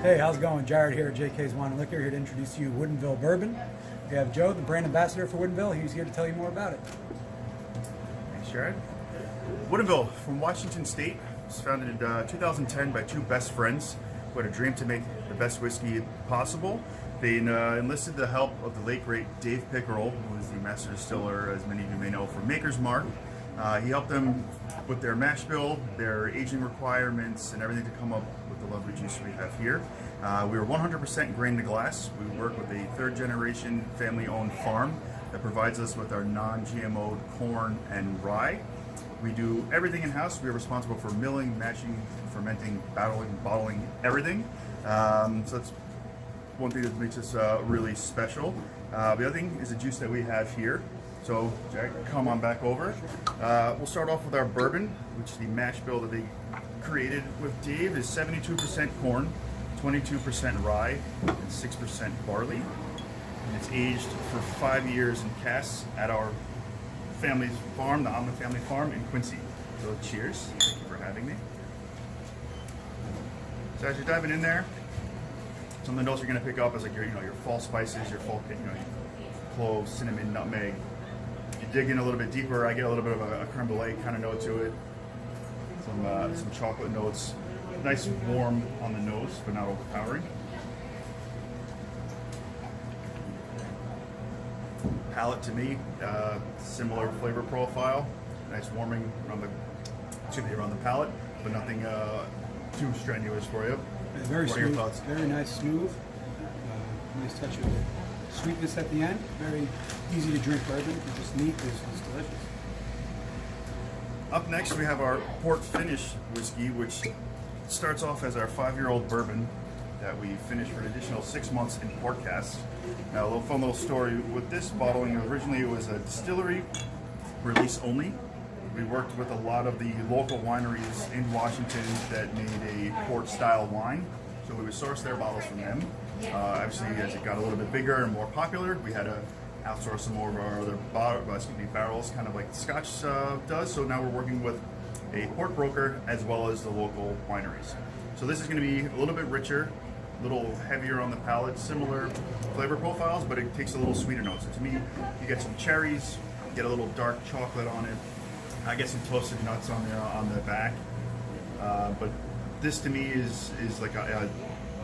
Hey, how's it going? Jared here at JK's Wine and Liquor, here to introduce you Woodinville Bourbon. We have Joe, the brand ambassador for Woodinville. He's here to tell you more about it. Thanks, Jared. Woodinville from Washington State was founded in 2010 by two best friends who had a dream to make the best whiskey possible. They enlisted the help of the late great Dave Pickerel, who is the master distiller, as many of you may know, from Maker's Mark. He helped them with their mash bill, their aging requirements, and everything to come up with the lovely juice we have here. We are 100% grain to glass. We work with a third-generation family-owned farm that provides us with our non-GMO corn and rye. We do everything in-house. We are responsible for milling, mashing, fermenting, bottling, everything. So that's one thing that makes us really special. The other thing is the juice that we have here. So, Jack, come on back over. We'll start off with our bourbon, which is the mash bill that they created with Dave. Is 72% corn, 22% rye, and 6% barley. And it's aged for 5 years in casks at our family's farm, the Omni family farm in Quincy. So, cheers. Thank you for having me. So, as you're diving in there, some of the notes you're going to pick up is like your fall spices, your fall, cloves, cinnamon, nutmeg. You dig in a little bit deeper, I get a little bit of a creme brulee kind of note to it. Some chocolate notes. Nice warm on the nose, but not overpowering. Palate to me, similar flavor profile. Nice warming around the palate, but nothing too strenuous for you. Very what smooth, are your thoughts? very nice, smooth. Nice touch of sweetness at the end. Very easy to drink bourbon. It's just neat. It's delicious. Up next, we have our port finish whiskey, which starts off as our 5-year-old bourbon that we finished for an additional 6 months in port casks. Now, a fun little story with this bottling. Originally, it was a distillery release only. We worked with a lot of the local wineries in Washington that made a port-style wine, so we would source their bottles from them. Obviously, as it got a little bit bigger and more popular, we had to outsource some more of our other barrels, kind of like Scotch does. So now we're working with a port broker as well as the local wineries. So this is going to be a little bit richer, a little heavier on the palate, similar flavor profiles, but it takes a little sweeter notes. So to me, you get some cherries, you get a little dark chocolate on it. I get some toasted nuts on there on the back, but this to me is like a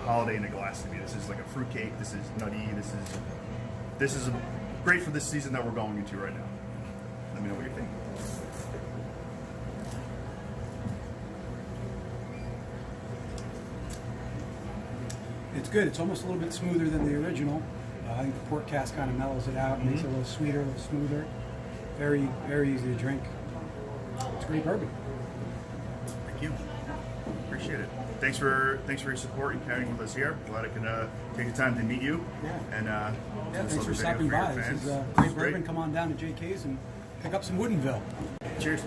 holiday in a glass to me. This is like a fruit cake. This is nutty. This is great for this season that we're going into right now. Let me know what you think. It's good. It's almost a little bit smoother than the original. I think the port cask kind of mellows it out, makes it a little sweeter, a little smoother. Very, very easy to drink. It's great bourbon. Thank you. Appreciate it. Thanks for your support and carrying with us here. Glad I can take the time to meet you. Yeah. And Thanks for stopping by. This is great bourbon. Come on down to JK's and pick up some Woodinville. Cheers.